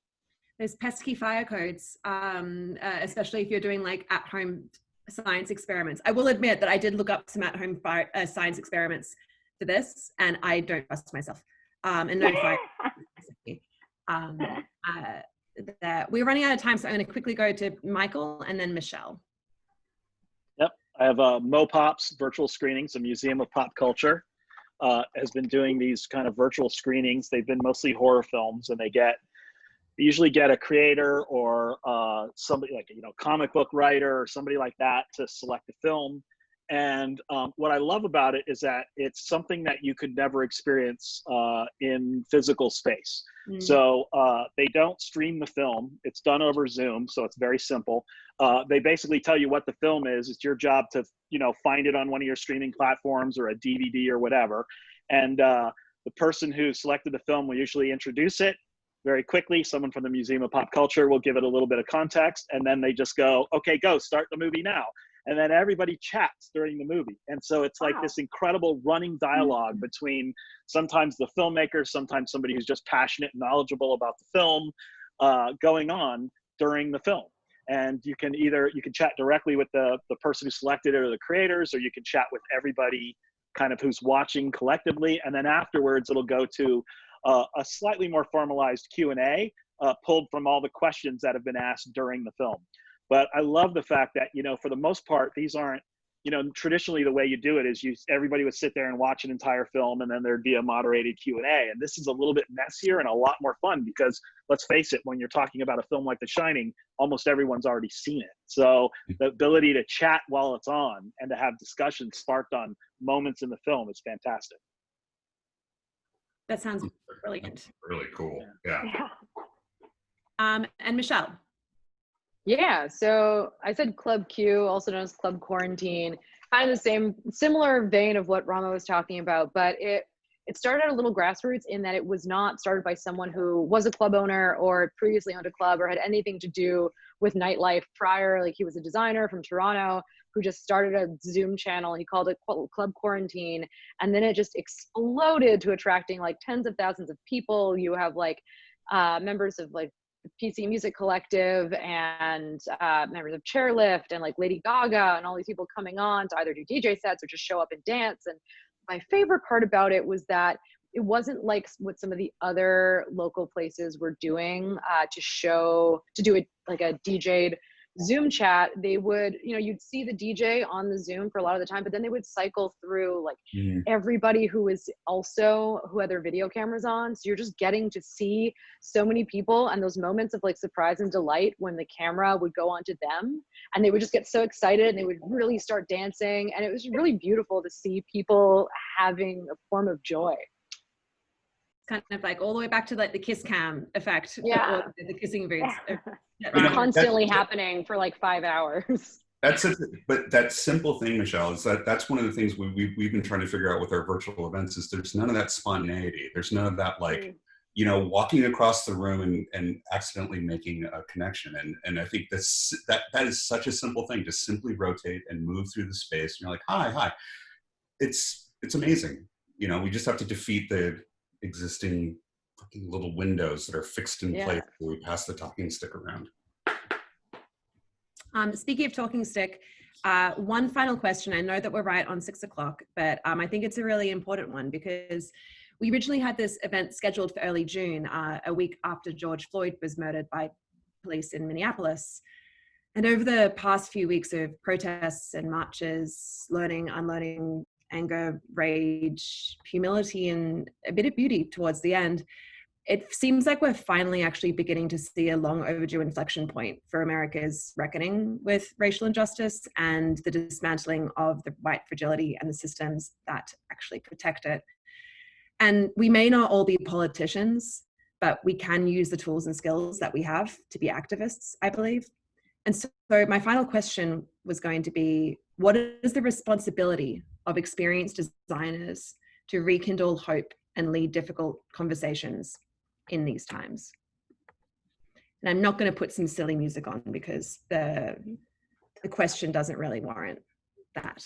There's pesky fire codes, especially if you're doing at-home science experiments. I will admit that I did look up some at-home science experiments for this, and I don't trust myself. And no fire. We're running out of time, so I'm going to quickly go to Michael and then Michelle. Yep, I have MoPops virtual screenings. A Museum of Pop Culture has been doing these kind of virtual screenings. They've been mostly horror films, and they usually get a creator or somebody like comic book writer or somebody like that to select a film. And what I love about it is that it's something that you could never experience in physical space. So they don't stream the film. It's done over Zoom, so it's very simple. They basically tell you what the film is. It's your job to find it on one of your streaming platforms or a DVD or whatever. And the person who selected the film will usually introduce it very quickly. Someone from the Museum of Pop Culture will give it a little bit of context, and then they just go, okay, go, start the movie now. And then everybody chats during the movie. And so it's like this incredible running dialogue between sometimes the filmmaker, sometimes somebody who's just passionate and knowledgeable about the film, going on during the film. And you can chat directly with the person who selected it or the creators, or you can chat with everybody kind of who's watching collectively. And then afterwards, it'll go to a slightly more formalized Q&A, pulled from all the questions that have been asked during the film. But I love the fact that, for the most part, these aren't, traditionally the way you do it is everybody would sit there and watch an entire film, and then there'd be a moderated Q&A. And this is a little bit messier and a lot more fun because, let's face it, when you're talking about a film like The Shining, almost everyone's already seen it. So the ability to chat while it's on and to have discussions sparked on moments in the film is fantastic. That sounds brilliant. Really cool. Yeah. Yeah. And Michelle. Yeah, so I said Club Q, also known as Club Quarantine, kind of the similar vein of what Rama was talking about, but it started at a little grassroots in that it was not started by someone who was a club owner or previously owned a club or had anything to do with nightlife prior. Like, he was a designer from Toronto who just started a Zoom channel. He called it Club Quarantine, and then it just exploded to attracting like tens of thousands of people. You have like members of like PC Music Collective and members of Chairlift and like Lady Gaga and all these people coming on to either do DJ sets or just show up and dance. And my favorite part about it was that it wasn't like what some of the other local places were doing to do it like a DJ'd Zoom chat. They would, you'd see the DJ on the Zoom for a lot of the time, but then they would cycle through like everybody who had their video cameras on. So you're just getting to see so many people and those moments of like surprise and delight when the camera would go onto them and they would just get so excited and they would really start dancing. And it was really beautiful to see people having a form of joy. Kind of like all the way back to like the kiss cam effect. Yeah. The kissing booths. Constantly happening for like 5 hours. But that simple thing, Michelle, is that's one of the things we've been trying to figure out with our virtual events is there's none of that spontaneity. There's none of that like, walking across the room and accidentally making a connection. And I think that is such a simple thing to simply rotate and move through the space. And you're like, hi. It's amazing. We just have to defeat the existing fucking little windows that are fixed in place where we pass the talking stick around. Speaking of talking stick, one final question. I know that we're right on 6 o'clock, but I think it's a really important one because we originally had this event scheduled for early June, a week after George Floyd was murdered by police in Minneapolis. And over the past few weeks of protests and marches, learning, unlearning, anger, rage, humility, and a bit of beauty towards the end, it seems like we're finally actually beginning to see a long overdue inflection point for America's reckoning with racial injustice and the dismantling of the white fragility and the systems that actually protect it. And we may not all be politicians, but we can use the tools and skills that we have to be activists, I believe. And so my final question was going to be, what is the responsibility of experienced designers to rekindle hope and lead difficult conversations in these times? And I'm not going to put some silly music on because the question doesn't really warrant that.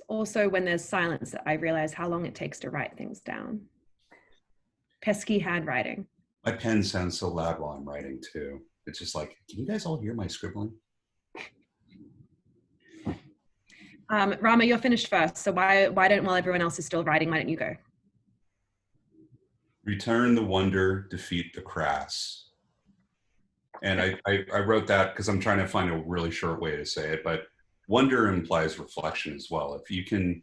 Also, when there's silence, I realize how long it takes to write things down. Pesky handwriting. My pen sounds so loud while I'm writing too. It's just like, can you guys all hear my scribbling? Rama, you're finished first. So why don't, while everyone else is still writing, why don't you go? Return the wonder, defeat the crass. And I wrote that because I'm trying to find a really short way to say it, but wonder implies reflection as well. If you can,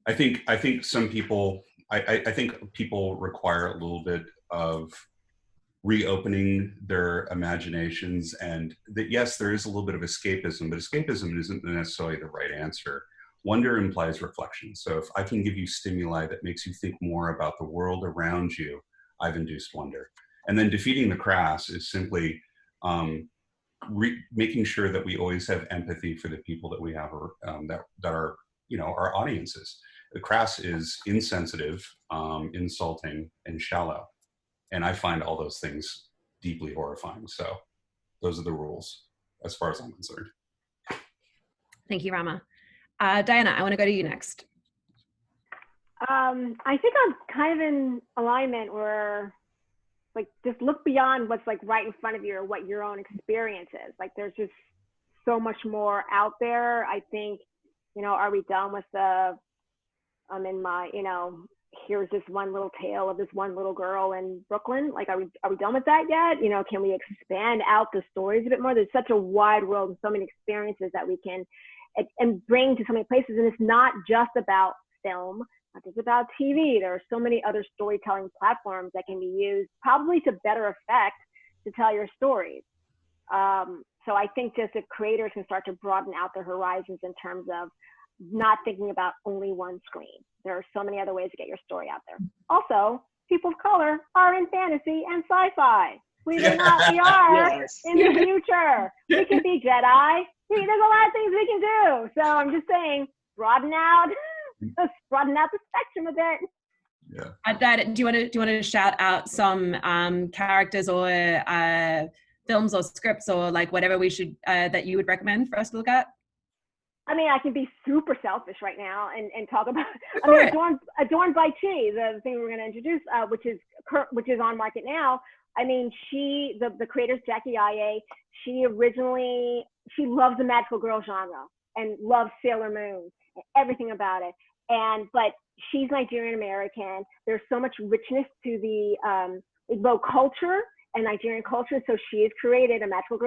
I think some people, I think people require a little bit of reopening their imaginations, and that yes, there is a little bit of escapism, but escapism isn't necessarily the right answer. Wonder implies reflection. So if I can give you stimuli that makes you think more about the world around you, I've induced wonder. And then defeating the crass is simply making sure that we always have empathy for the people that we have that are, our audiences. The crass is insensitive, insulting, and shallow. And I find all those things deeply horrifying. So those are the rules as far as I'm concerned. Thank you, Rama. Diana, I want to go to you next. I think I'm kind of in alignment where, like, just look beyond what's like right in front of you or what your own experience is. Like, there's just so much more out there. I think, are we done with I'm in my, here's this one little tale of this one little girl in Brooklyn. Like, are we done with that yet? Can we expand out the stories a bit more? There's such a wide world and so many experiences that we can and bring to so many places. And it's not just about film, not just about TV. There are so many other storytelling platforms that can be used probably to better effect to tell your stories. So I think just if creators can start to broaden out their horizons in terms of not thinking about only one screen. There are so many other ways to get your story out there. Also, people of color are in fantasy and sci-fi. Believe it or not, we are in the future. We can be Jedi. There's a lot of things we can do. So I'm just saying, broaden out the spectrum a bit. Yeah. Dad, do you want to shout out some characters or films or scripts or like whatever we should that you would recommend for us to look at? I mean, I can be super selfish right now and talk about. I mean, Adorned by Chi, the thing we're going to introduce, which is on market now. I mean, the creator's Jackie Aye. She loves the magical girl genre and loves Sailor Moon and everything about it. But she's Nigerian American. There's so much richness to the Igbo culture and Nigerian culture. So she has created a magical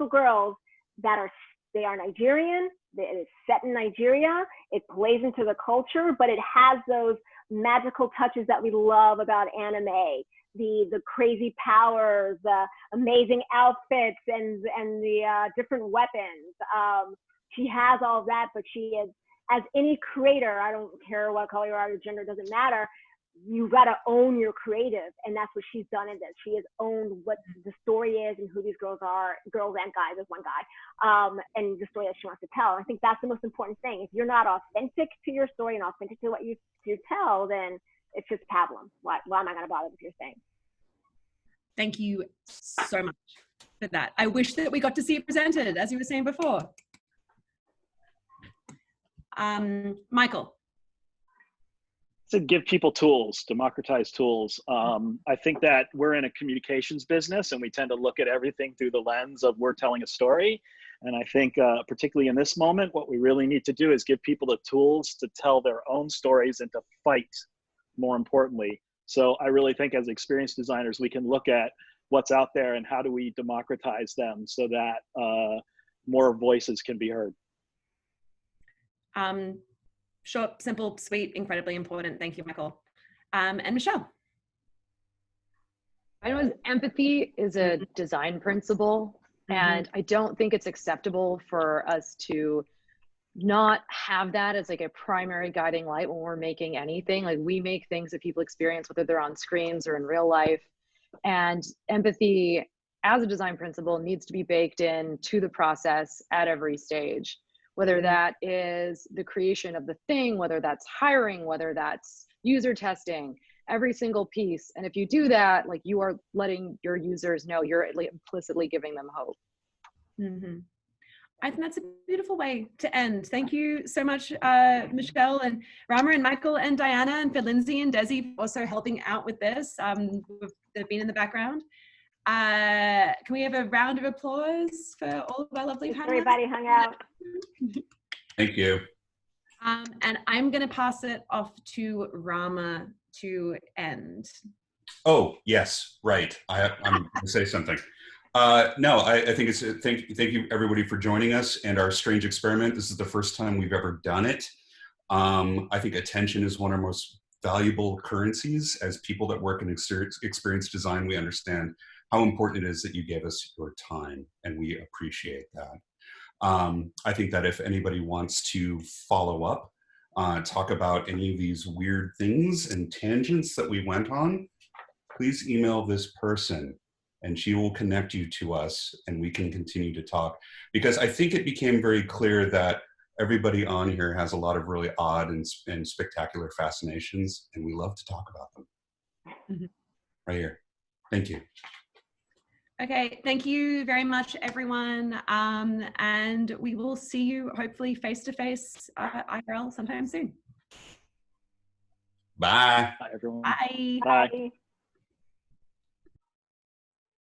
girls that are Nigerian. It is set in Nigeria. It plays into the culture, but it has those magical touches that we love about anime. The crazy powers, the amazing outfits, and the different weapons. She has all of that, but she is, as any creator, I don't care what color you are, your gender, doesn't matter. You gotta own your creative, and that's what she's done in this. She has owned what the story is and who these girls are, girls and guys. There's one guy, and the story that she wants to tell. I think that's the most important thing. If you're not authentic to your story and authentic to what you tell, then it's just pablum. Why am I gonna bother with your thing? Thank you so much for that. I wish that we got to see it presented, as you were saying before. Michael. To give people tools, democratize tools. I think that we're in a communications business and we tend to look at everything through the lens of we're telling a story. And I think particularly in this moment, what we really need to do is give people the tools to tell their own stories and to fight, more importantly. So I really think as experienced designers, we can look at what's out there and how do we democratize them so that more voices can be heard. Short, simple, sweet, incredibly important. Thank you, Michael. And Michelle. I know empathy is a design principle, and I don't think it's acceptable for us to not have that as like a primary guiding light when we're making anything. Like, we make things that people experience, whether they're on screens or in real life. And empathy as a design principle needs to be baked in to the process at every stage. Whether that is the creation of the thing, whether that's hiring, whether that's user testing, every single piece. And if you do that, like, you are letting your users know, you're implicitly giving them hope. I think that's a beautiful way to end. Thank you so much, Michelle and Rama and Michael and Diana, and for Lindsay and Desi for also helping out with this. They've been in the background. Can we have a round of applause for all of our lovely panelists? Everybody hung out. Thank you. And I'm going to pass it off to Rama to end. Oh, yes, right. I'm going to say something. No, I think it's thank you everybody for joining us and our strange experiment. This is the first time we've ever done it. I think attention is one of our most valuable currencies. As people that work in experience design, we understand how important it is that you gave us your time, and we appreciate that. I think that if anybody wants to follow up, talk about any of these weird things and tangents that we went on, please email this person and she will connect you to us and we can continue to talk. Because I think it became very clear that everybody on here has a lot of really odd and spectacular fascinations, and we love to talk about them. Right here. Thank you. Okay, thank you very much, everyone. And we will see you hopefully face-to-face IRL sometime soon. Bye. Bye, everyone. Bye. Bye. Bye.